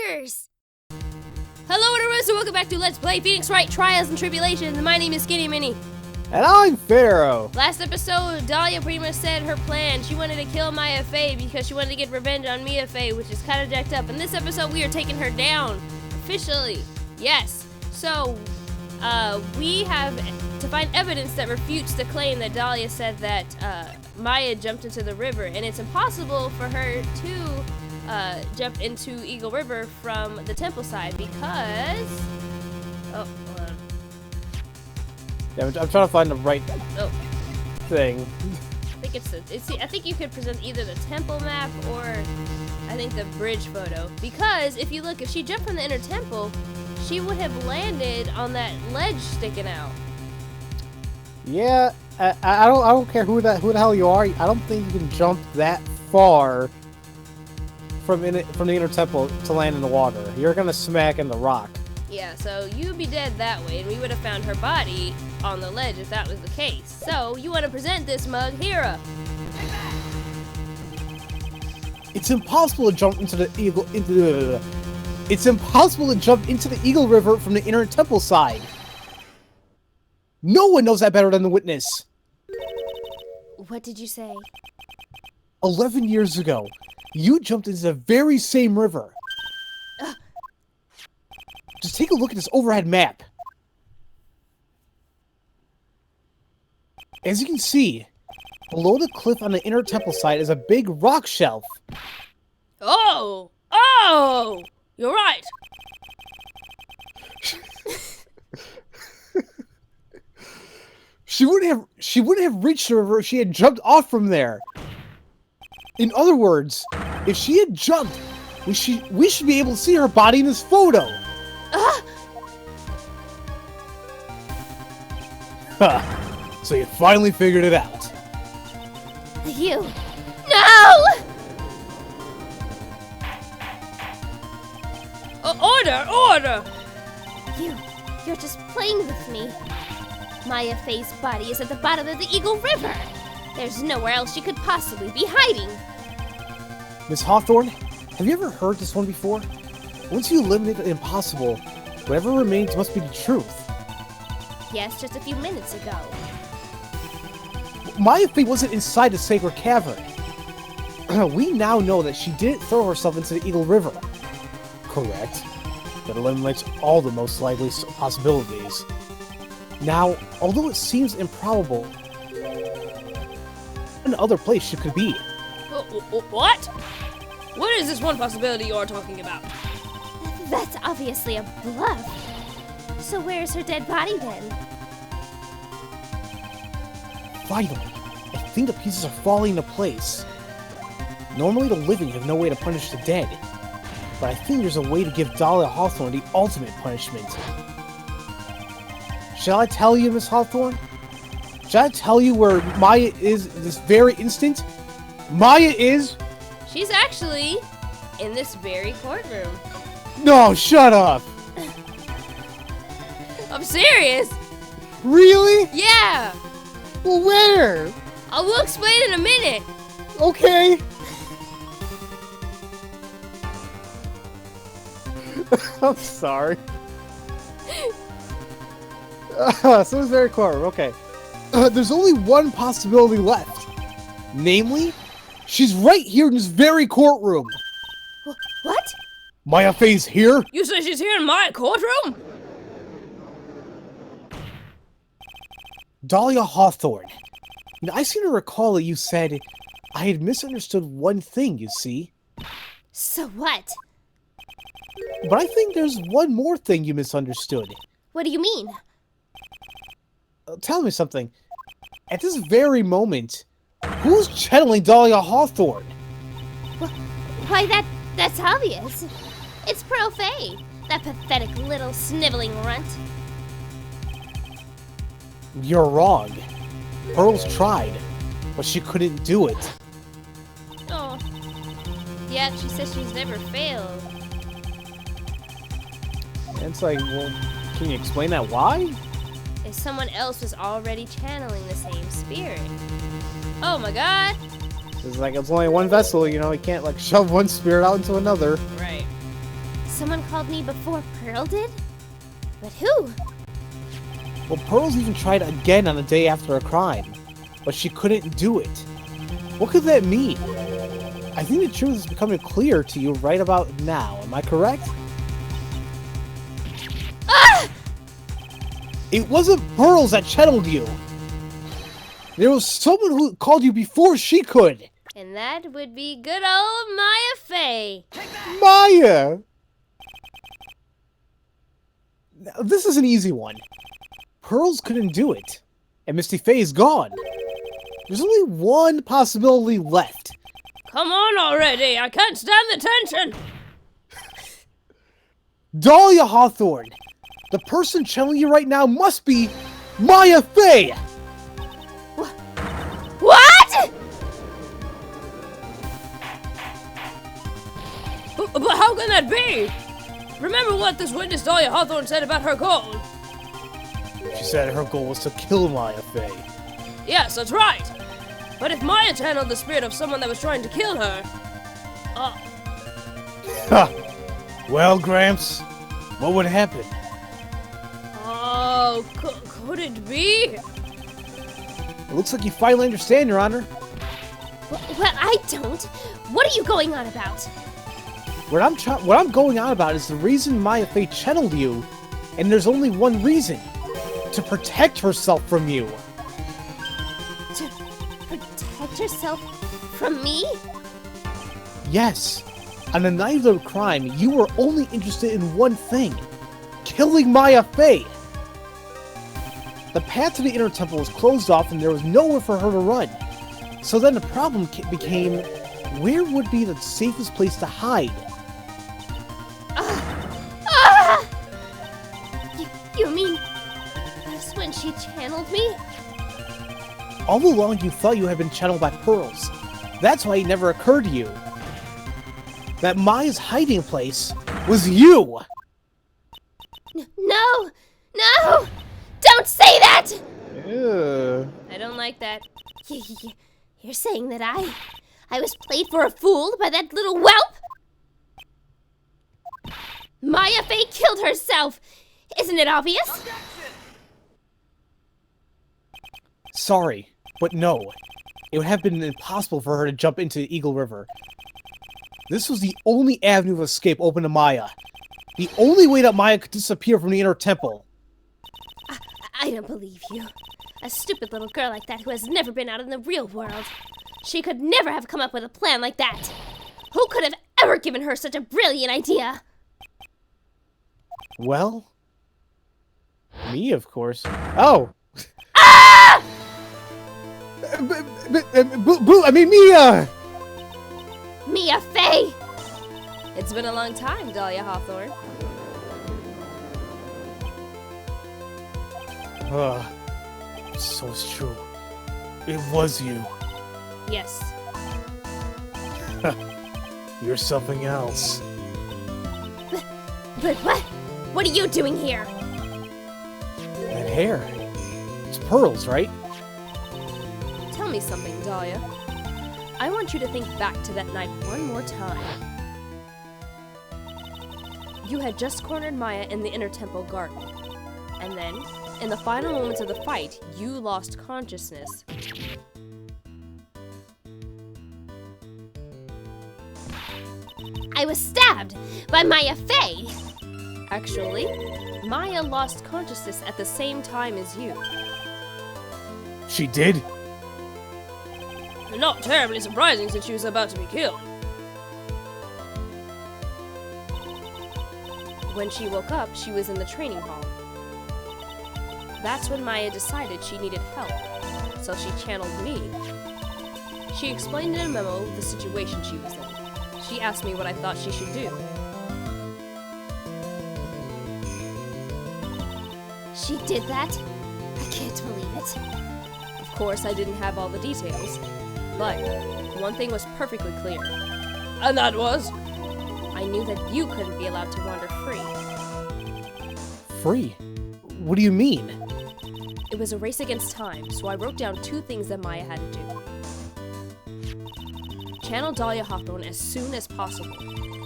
blockers! Hello everyone, so welcome back to Let's Play Pheonix Wright Trials and Tribulations. My name is SkiniMini. And I'm Pharaoh. Last episode, Dahlia pretty much said her plan. She wanted to kill Maya Faye because she wanted to get revenge on Mia Faye, which is kind of jacked up. In this episode, we are taking her down. Officially. Yes. So, we have to find evidence that refutes the claim that Dahlia said that Maya jumped into the river. And it's impossible for her to jump into Eagle River from the temple side because... Oh, hold on. Yeah, I'm trying to find the right thing. I think I think you could present either the temple map or I think the bridge photo. Because if you look, if she jumped from the inner temple, she would have landed on that ledge sticking out. Yeah, I don't care who the hell you are. I don't think you can jump that far from the inner temple to land in the water. You're gonna smack in the rock. Yeah, so you'd be dead that way, and we would have found her body on the ledge if that was the case. So, you want to present this mug, Hera? It's impossible to jump into the It's impossible to jump into the Eagle River from the inner temple side. No one knows that better than the witness. What did you say? 11 years ago, you jumped into the very same river. Just take a look at this overhead map. As you can see, below the cliff on the inner temple side is a big rock shelf. Oh! You're right! She wouldn't have reached the river if she had jumped off from there. In other words, if she had jumped, we should be able to see her body in this photo. So you finally figured it out. You... No! Order! You're just playing with me. Maya Faye's body is at the bottom of the Eagle River. There's nowhere else she could possibly be hiding. Miss Hawthorne, have you ever heard this one before? Once you eliminate the impossible, whatever remains must be the truth. Yes, just a few minutes ago. Maya Faye wasn't inside the sacred cavern. We now know that she didn't throw herself into the Eagle River. Correct. That eliminates all the most likely possibilities. Now, although it seems improbable, another place she could be. What? What is this one possibility you're talking about? That's obviously a bluff. So where's her dead body then? Finally, I think the pieces are falling into place. Normally the living have no way to punish the dead, but I think there's a way to give Dahlia Hawthorne the ultimate punishment. Shall I tell you, Miss Hawthorne? Shall I tell you where Maya is this very instant? Maya is... She's actually in this very courtroom. No, shut up! I'm serious! Really? Yeah! Well, where? I will explain in a minute. Okay. I'm sorry. So it's very courtroom. Okay. There's only one possibility left. Namely, she's right here in this very courtroom. What? Maya Faye's here? You say she's here in my courtroom? Dahlia Hawthorne. Now, I seem to recall that you said I had misunderstood one thing, you see. So what? But I think there's one more thing you misunderstood. What do you mean? Tell me something. At this very moment, who's channeling Dahlia Hawthorne? Why, that's obvious. It's Pearl Faye, that pathetic little sniveling runt. You're wrong. Pearl's tried, but she couldn't do it. Oh. Yeah, she says she's never failed. And it's like, well, can you explain that why? If someone else was already channeling the same spirit. Oh my god! It's like, it's only one vessel, you know, you can't, like, shove one spirit out into another. Right. Someone called me before Pearl did? But who? Well, Pearl's even tried again on the day after a crime, but she couldn't do it. What could that mean? I think the truth is becoming clear to you right about now. Am I correct? Ah! It wasn't Pearls that channeled you. There was someone who called you before she could. And that would be good old Maya Fey. Maya! Now, this is an easy one. Pearls couldn't do it, and Misty Faye is gone. There's only one possibility left. Come on already, I can't stand the tension! Dahlia Hawthorne! The person channeling you right now must be Maya Fey! What?! But how can that be? Remember what this witness Dahlia Hawthorne said about her goal? She said her goal was to kill Maya Fey. Yes, that's right. But if Maya channeled the spirit of someone that was trying to kill her... Ha! Well, Gramps, what would happen? Oh, could it be? It looks like you finally understand, Your Honor. Well, I don't. What are you going on about? What I'm going on about is the reason Maya Fey channeled you, and there's only one reason. To protect herself from you. To protect herself from me? Yes. On the night of the crime, you were only interested in one thing. Killing Maya Fey. The path to the inner temple was closed off and there was nowhere for her to run. So then the problem became, where would be the safest place to hide? You mean... that's when she channeled me? All along you thought you had been channeled by Pearls. That's why it never occurred to you that Maya's hiding place was you! No! No! Don't say that! Ew. I don't like that. You're saying that I was played for a fool by that little whelp? Maya Fey killed herself! Isn't it obvious? Sorry, but no. It would have been impossible for her to jump into Eagle River. This was the only avenue of escape open to Maya. The only way that Maya could disappear from the inner temple. I don't believe you. A stupid little girl like that who has never been out in the real world. She could never have come up with a plan like that. Who could have ever given her such a brilliant idea? Well... me, of course. Oh! Ah! I mean, Mia! Mia Fey! It's been a long time, Dahlia Hawthorne. So it's true. It was you. Yes. You're something else. But what? What are you doing here? That hair. It's Pearls, right? Tell me something, Dahlia. I want you to think back to that night one more time. You had just cornered Maya in the inner temple garden. And then, in the final moments of the fight, you lost consciousness. I was stabbed by Maya Fey! Actually, Maya lost consciousness at the same time as you. She did? Not terribly surprising since she was about to be killed. When she woke up, she was in the training hall. That's when Maya decided she needed help, so she channeled me. She explained in a memo the situation she was in. She asked me what I thought she should do. She did that? I can't believe it. Of course, I didn't have all the details, but one thing was perfectly clear. And that was? I knew that you couldn't be allowed to wander free. Free? What do you mean? It was a race against time, so I wrote down 2 things that Maya had to do. channel Dahlia Hawthorne as soon as possible,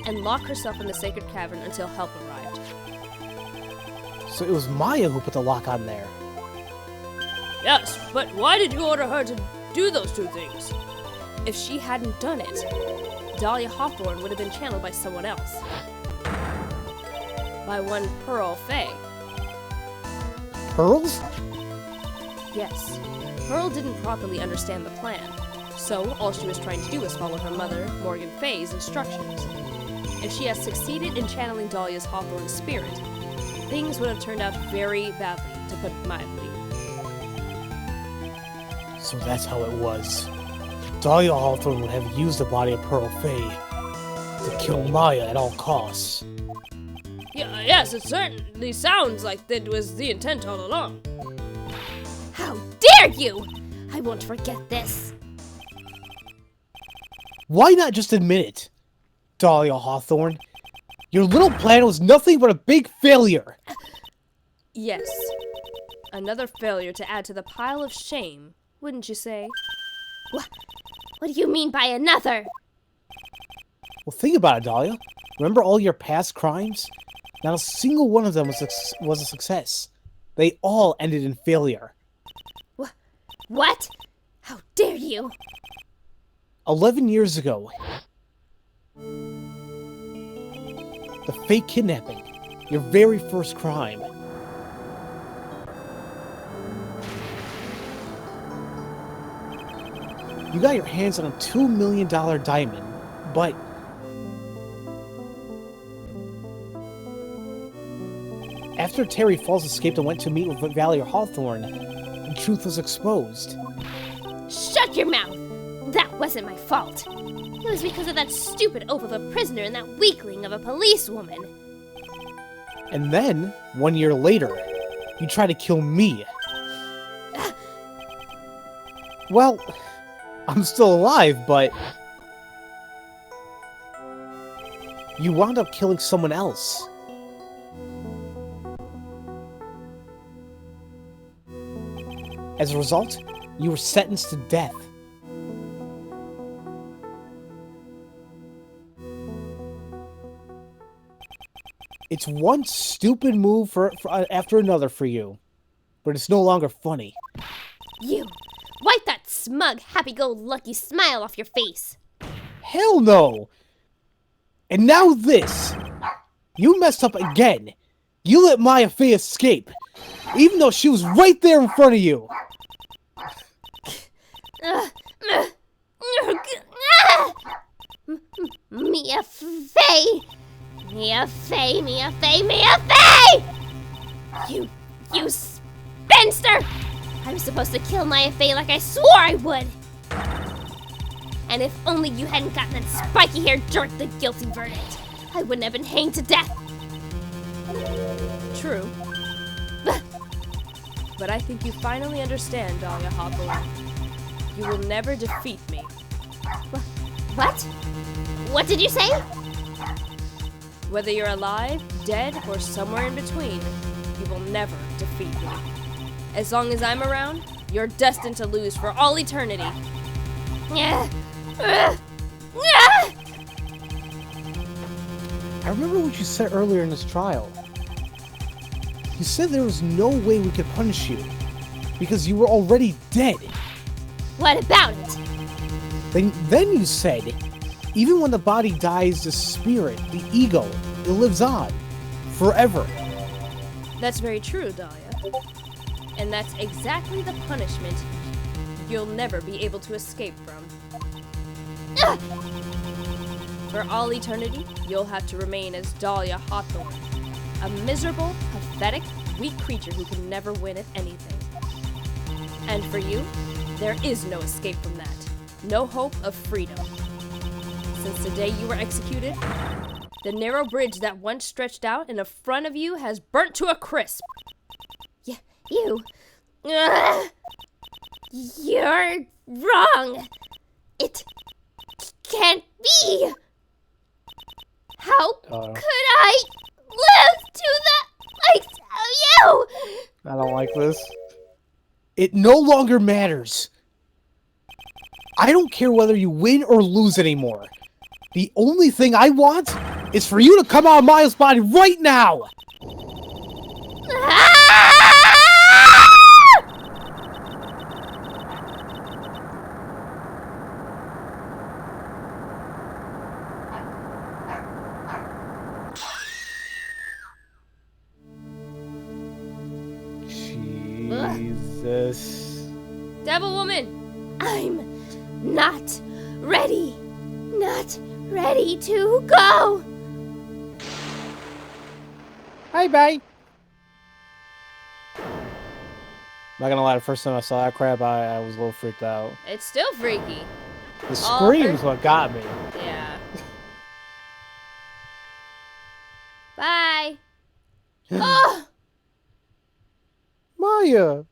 and lock herself in the sacred cavern until help arrived. So it was Maya who put the lock on there. Yes, but why did you order her to do those two things? If she hadn't done it, Dahlia Hawthorne would have been channeled by someone else. By one Pearl Faye. Pearls? Yes. Pearl didn't properly understand the plan, so all she was trying to do was follow her mother, Morgan Faye's, instructions. If she had succeeded in channeling Dahlia Hawthorne's spirit, things would have turned out very badly, to put it mildly. So that's how it was. Dahlia Hawthorne would have used the body of Pearl Faye to kill Maya at all costs. Yes, it certainly sounds like that was the intent all along. How dare you! I won't forget this. Why not just admit it, Dahlia Hawthorne? Your little plan was nothing but a big failure. Yes. Another failure to add to the pile of shame, wouldn't you say? What do you mean by another? Well, think about it, Dahlia. Remember all your past crimes? Not a single one of them was a success. They all ended in failure. What? How dare you? 11 years ago. The fake kidnapping. Your very first crime. You got your hands on a $2 million diamond, but after Terry Falls escaped and went to meet with Valerie Hawthorne, the truth was exposed. Shut your mouth! That wasn't my fault. It was because of that stupid oaf of a prisoner and that weakling of a policewoman. And then, 1 year later, you tried to kill me. Well, I'm still alive, but you wound up killing someone else. As a result, you were sentenced to death. It's one stupid move after another for you, but it's no longer funny. You! Wipe that smug, happy-go-lucky smile off your face! Hell no! And now this! You messed up again! You let Maya Faye escape, even though she was right there in front of you! Mia Faye! Mia Faye! Mia Faye! Mia Faye! You spinster! I was supposed to kill Maya Faye like I swore I would! And if only you hadn't gotten that spiky-haired jerk the guilty verdict, I wouldn't have been hanged to death! True. But I think you finally understand, Dahlia Hawthorne. You will never defeat me. What? What did you say? Whether you're alive, dead, or somewhere in between, you will never defeat me. As long as I'm around, you're destined to lose for all eternity. I remember what you said earlier in this trial. You said there was no way we could punish you, because you were already dead. What about it? Then you said, even when the body dies, the spirit, the ego, it lives on. Forever. That's very true, Dahlia. And that's exactly the punishment you'll never be able to escape from. For all eternity, you'll have to remain as Dahlia Hawthorne, a miserable, pathetic, weak creature who can never win at anything. And for you, there is no escape from that. No hope of freedom. Since the day you were executed, the narrow bridge that once stretched out in front of you has burnt to a crisp. You... You're wrong. It can't be. How could I live to that? I tell you! I don't like this. It no longer matters. I don't care whether you win or lose anymore. The only thing I want is for you to come out of Maya's body right now! Jesus. Devil woman, I'm not ready. Not ready to go. Hi, bye. Not gonna lie, the first time I saw that crap, I was a little freaked out. It's still freaky. The scream's what got me. Yeah. Bye. Oh! Maya!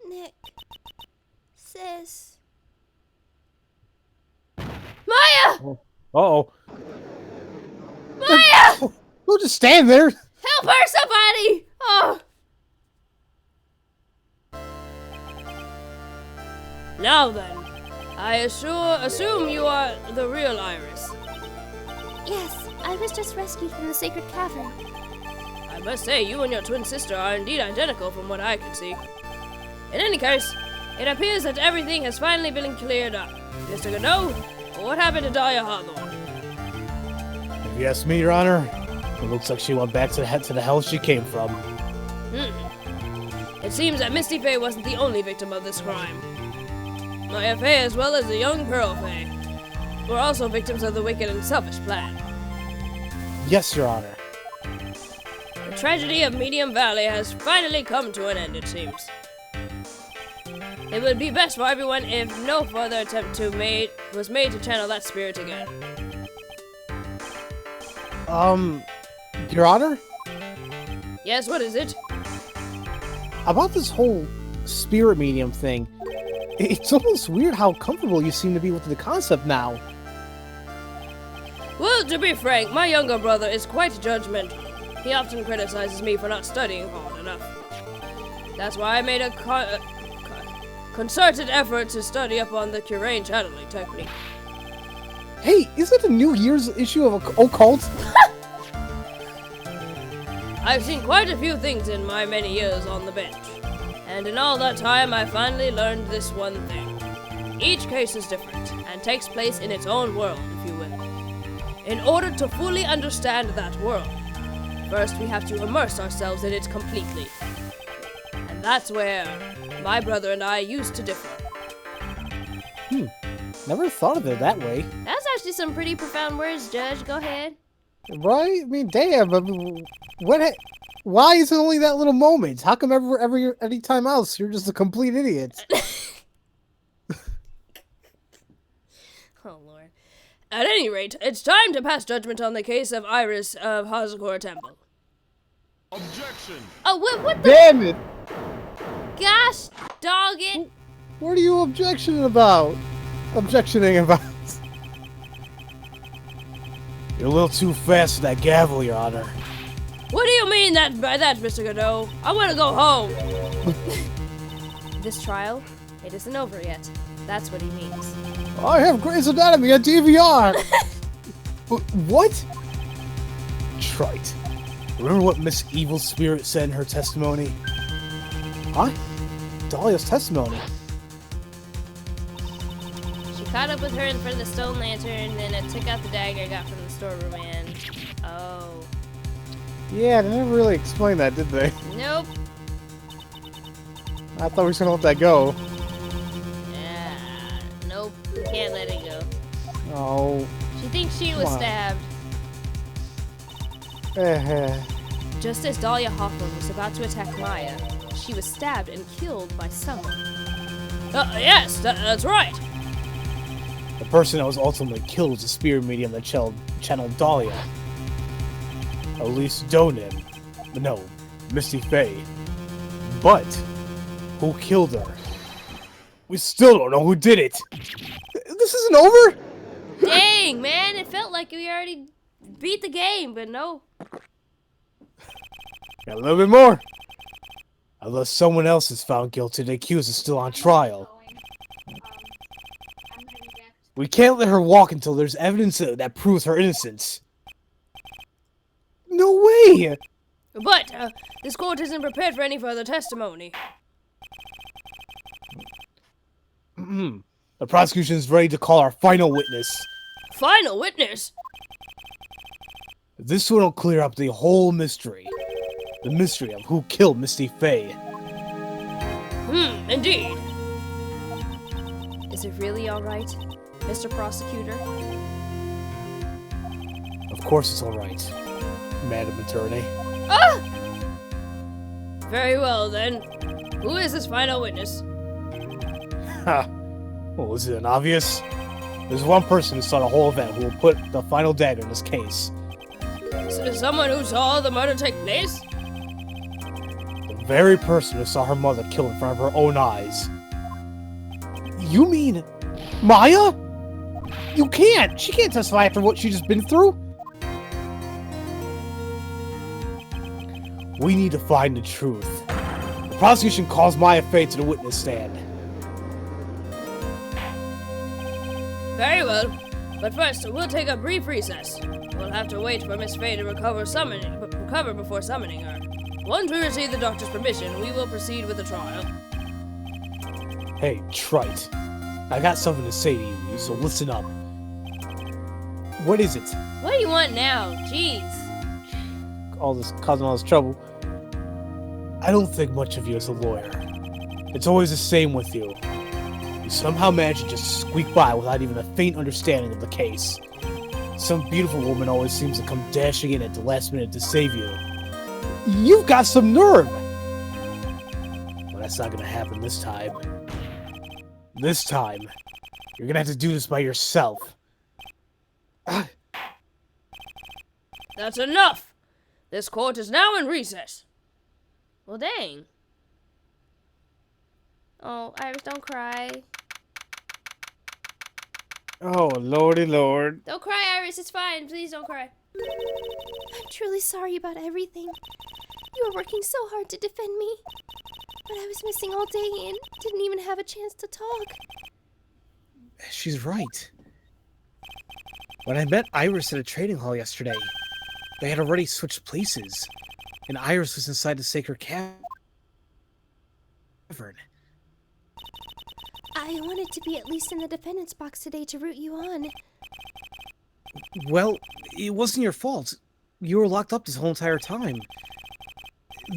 Nick. Sis. Maya! Uh-oh. Maya! Don't just stand there! Help her, somebody! Oh! Now then, I assume you are the real Iris. Yes, I was just rescued from the sacred cavern. I must say, you and your twin sister are indeed identical from what I can see. In any case, it appears that everything has finally been cleared up. Mr. Godot, what happened to Dahlia Hawthorne? If you ask me, Your Honor, it looks like she went back to the hell she came from. It seems that Misty Faye wasn't the only victim of this crime. Maya Faye, as well as the young Pearl Faye, were also victims of the wicked and selfish plan. Yes, Your Honor. The tragedy of Medium Valley has finally come to an end, it seems. It would be best for everyone if no further attempt was made to channel that spirit again. Your Honor? Yes, what is it? About this whole spirit medium thing, it's almost weird how comfortable you seem to be with the concept now. Well, to be frank, my younger brother is quite judgmental. He often criticizes me for not studying hard enough. That's why I made a concerted effort to study up on the Curain channeling technique. Hey, is it the New Year's issue of Occult? I've seen quite a few things in my many years on the bench. And in all that time, I finally learned this one thing. Each case is different, and takes place in its own world, if you will. In order to fully understand that world, first we have to immerse ourselves in it completely. And that's where my brother and I used to differ. Never thought of it that way. That's actually some pretty profound words, Judge. Go ahead. Right? I mean, damn. I mean, why is it only that little moment? How come any time else you're just a complete idiot? Oh, Lord. At any rate, it's time to pass judgment on the case of Iris of Hazakor Temple. Objection! Oh, what the? Damn it! Gosh, dog it! What are you objectioning about? You're a little too fast for that gavel, Your Honor. What do you mean by that, Mr. Godot? I want to go home. This trial, it isn't over yet. That's what he means. I have Grey's Anatomy on DVR! What? Trite. Remember what Miss Evil Spirit said in her testimony? Huh? Dahlia's testimony. She caught up with her in front of the stone lantern, then it took out the dagger I got from the storeroom and... Oh. Yeah, they never really explained that, did they? Nope. I thought we were just gonna let that go. Yeah. Nope. We can't let it go. Oh. She thinks she was stabbed. Just as Dahlia Hawthorne was about to attack Maya, she was stabbed and killed by someone. Yes, that's right. The person that was ultimately killed was a spirit medium that channeled Dahlia. Elise Donim. No, Misty Faye. But, who killed her? We still don't know who did it. This isn't over? Dang, man, it felt like we already beat the game, but no. Got a little bit more. Unless someone else is found guilty, the accused is still on trial. We can't let her walk until there's evidence that proves her innocence. No way! But, this court isn't prepared for any further testimony. The prosecution is ready to call our final witness. Final witness? This one will clear up the whole mystery. The mystery of who killed Misty Faye. Indeed. Is it really alright, Mr. Prosecutor? Of course it's alright, Madam Attorney. Ah! Very well, then. Who is this final witness? Ha! Well, is it obvious? There's one person who saw the whole event who will put the final dagger in this case. Someone who saw the murder take place? The very person who saw her mother killed in front of her own eyes. You mean Maya? You can't! She can't testify after what she's just been through! We need to find the truth. The prosecution calls Maya Faye to the witness stand. Very well. But first, we'll take a brief recess. We'll have to wait for Miss Faye to recover before summoning her. Once we receive the doctor's permission, we will proceed with the trial. Hey, Trite. I got something to say to you, so listen up. What is it? What do you want now? Jeez. Causing all this trouble. I don't think much of you as a lawyer. It's always the same with you. You somehow manage to just squeak by without even a faint understanding of the case. Some beautiful woman always seems to come dashing in at the last minute to save you. You've got some nerve! But that's not gonna happen this time. This time, you're gonna have to do this by yourself. That's enough! This court is now in recess. Well, dang. Oh, Iris, don't cry. Oh, lordy lord. Don't cry, Iris. It's fine. Please don't cry. I'm truly sorry about everything. You were working so hard to defend me. But I was missing all day and didn't even have a chance to talk. She's right. When I met Iris at a trading hall yesterday, they had already switched places, and Iris was inside the sacred cavern. I wanted to be at least in the defendant's box today to root you on. Well, it wasn't your fault. You were locked up this whole entire time.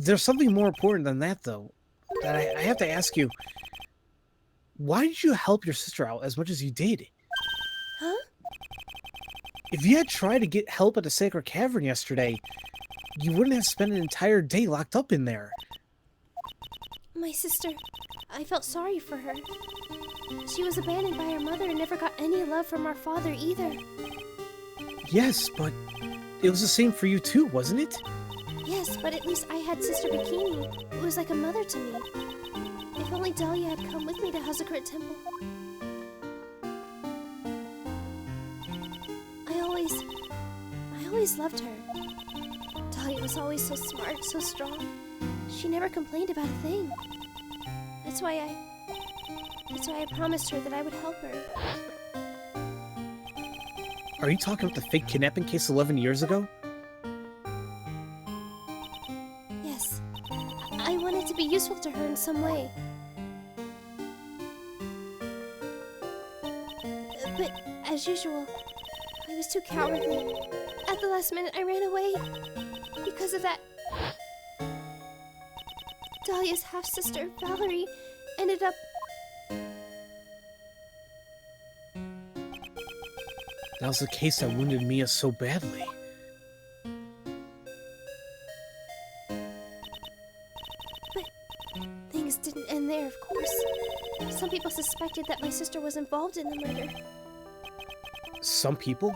There's something more important than that, though. That I have to ask you. Why did you help your sister out as much as you did? Huh? If you had tried to get help at the Sacred Cavern yesterday, you wouldn't have spent an entire day locked up in there. My sister, I felt sorry for her. She was abandoned by her mother and never got any love from our father either. Yes, but it was the same for you too, wasn't it? Yes, but at least I had Sister Bikini, who was like a mother to me. If only Dahlia had come with me to Hazakurt Temple. I always loved her. Dahlia was always so smart, so strong. She never complained about a thing. That's why I promised her that I would help her. Are you talking about the fake kidnapping case 11 years ago? Yes. I wanted to be useful to her in some way. But, as usual, I was too cowardly. At the last minute, I ran away. Because of that, Dahlia's half-sister, Valerie, ended up... That was the case that wounded Mia so badly. But things didn't end there, of course. Some people suspected that my sister was involved in the murder. Some people?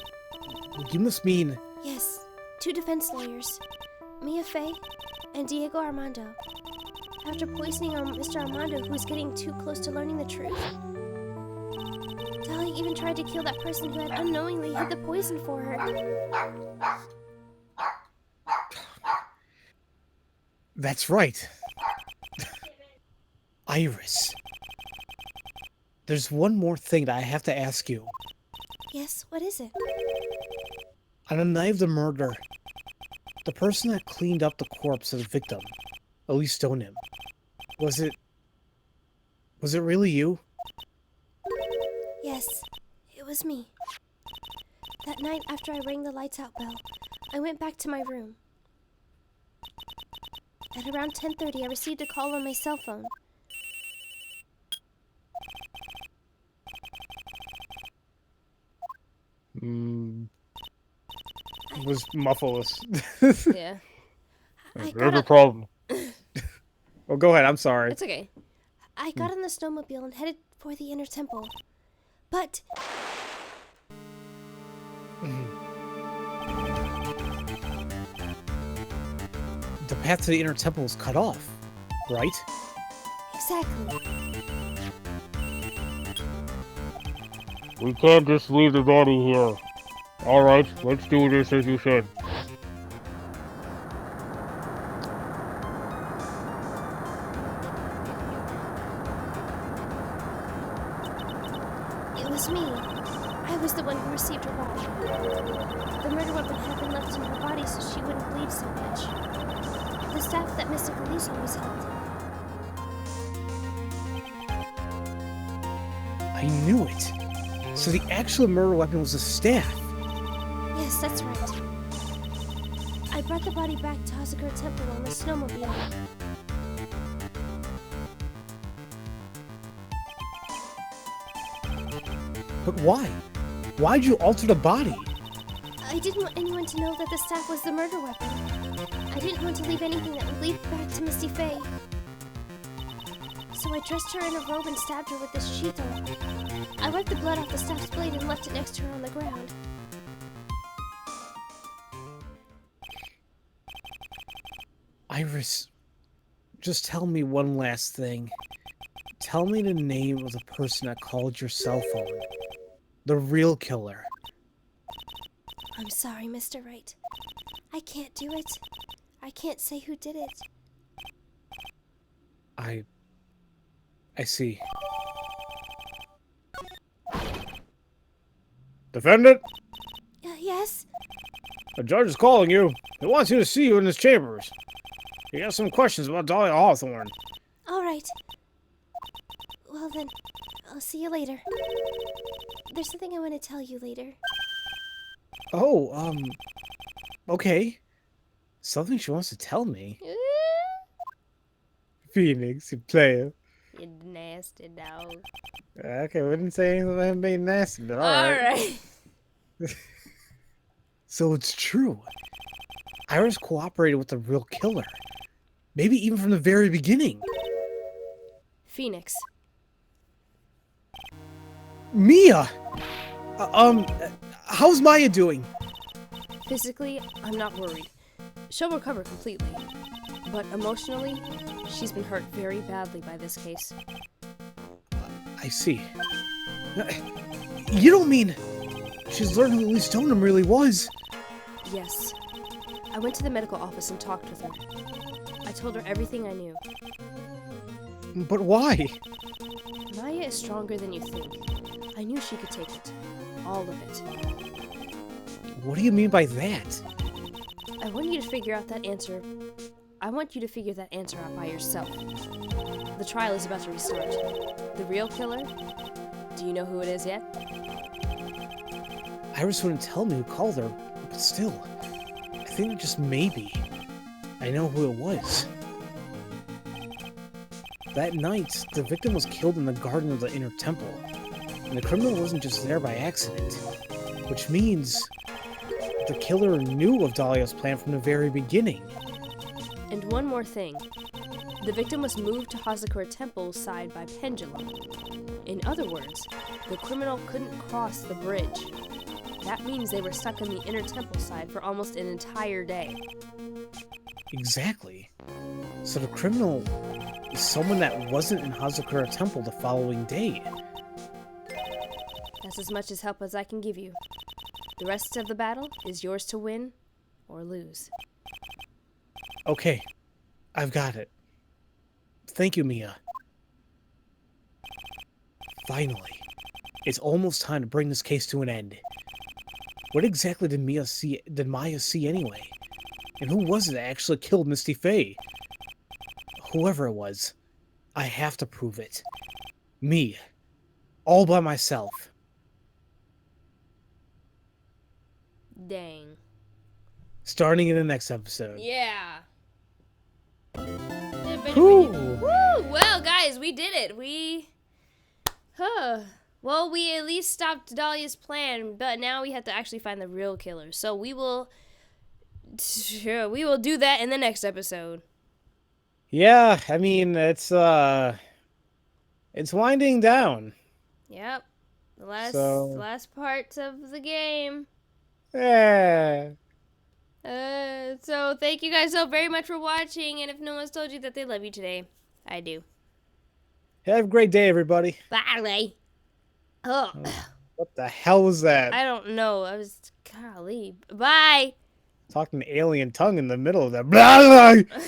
You must mean... Yes, 2 defense lawyers, Mia Faye and Diego Armando. After poisoning Mr. Armando, who was getting too close to learning the truth, Dahlia even tried to kill that person who had unknowingly hid the poison for her. That's right. Iris. There's one more thing that I have to ask you. Yes, what is it? On the night of the murder, the person that cleaned up the corpse of the victim, at least stoned him, was it really you? Yes, it was me. That night after I rang the lights out bell, I went back to my room. At around 10:30, I received a call on my cell phone. It was muffleless. Yeah. I There's got a on, problem. Oh, go ahead. I'm sorry. It's okay. I got on the snowmobile and headed for the inner temple. But The path to the inner temple was cut off, right? exactly, We can't just leave the body here. Alright, let's do this as you said. it was me. I was the one who received her body. The murder weapon had been left in her body so she wouldn't bleed so much. The staff that Mr. Police always held. I knew it. So the actual murder weapon was a staff. Yes, that's right. I brought the body back to Hazakura Temple on the snowmobile. But why? Why'd you alter the body? I didn't want anyone to know that the staff was the murder weapon. I didn't want to leave anything that would lead back to Misty Faye. So I dressed her in a robe and stabbed her with this shito. I wiped the blood off the staff's blade and left it next to her on the ground. Iris, just tell me one last thing. Tell me the name of the person that called your cell phone. The real killer. I'm sorry, Mr. Wright. I can't do it. I can't say who did it. I see. Defendant, Yes? the judge is calling you. He wants you to see you in his chambers. He has some questions about Dahlia Hawthorne. All right. Well then, I'll see you later. There's something I want to tell you later. Oh, okay. Something she wants to tell me. Phoenix, you player. You nasty dog. Okay, we didn't say anything about him being nasty, but alright. So it's true. Iris cooperated with the real killer. Maybe even from the very beginning. Phoenix. Mia! How's Maya doing? Physically, I'm not worried. She'll recover completely. But emotionally, she's been hurt very badly by this case. I see. You don't mean she's learned who Lee Stoneham really was? Yes. I went to the medical office and talked with her. I told her everything I knew. But why? Maya is stronger than you think. I knew she could take it. All of it. What do you mean by that? I want you to figure out that answer. I want you to figure that answer out by yourself. The trial is about to restart. The real killer? Do you know who it is yet? Iris wouldn't tell me who called her, but still, I think that just maybe I know who it was. That night, the victim was killed in the garden of the inner temple, and the criminal wasn't just there by accident, which means the killer knew of Dahlia's plan from the very beginning. And one more thing. The victim was moved to Hazakura Temple's side by pendulum. In other words, the criminal couldn't cross the bridge. That means they were stuck on the inner temple side for almost an entire day. Exactly. So the criminal is someone that wasn't in Hazakura Temple the following day. That's as much as help as I can give you. The rest of the battle is yours to win or lose. Okay, I've got it. Thank you, Mia. Finally. It's almost time to bring this case to an end. What exactly did Maya see anyway? And who was it that actually killed Misty Faye? Whoever it was, I have to prove it. Me. All by myself. Dang. Starting in the next episode. Yeah. Whew. Woo! Well, guys, we did it. Well, we at least stopped Dahlia's plan, but now we have to actually find the real killer. So we will do that in the next episode. Yeah, I mean, it's winding down. Yep. The last parts of the game. Yeah. So thank you guys so very much for watching, and if no one's told you that they love you today, I do. Have a great day, everybody. Bye. Oh. What the hell was that? I don't know. Golly. Bye. Talking alien tongue in the middle of that. Blah, blah.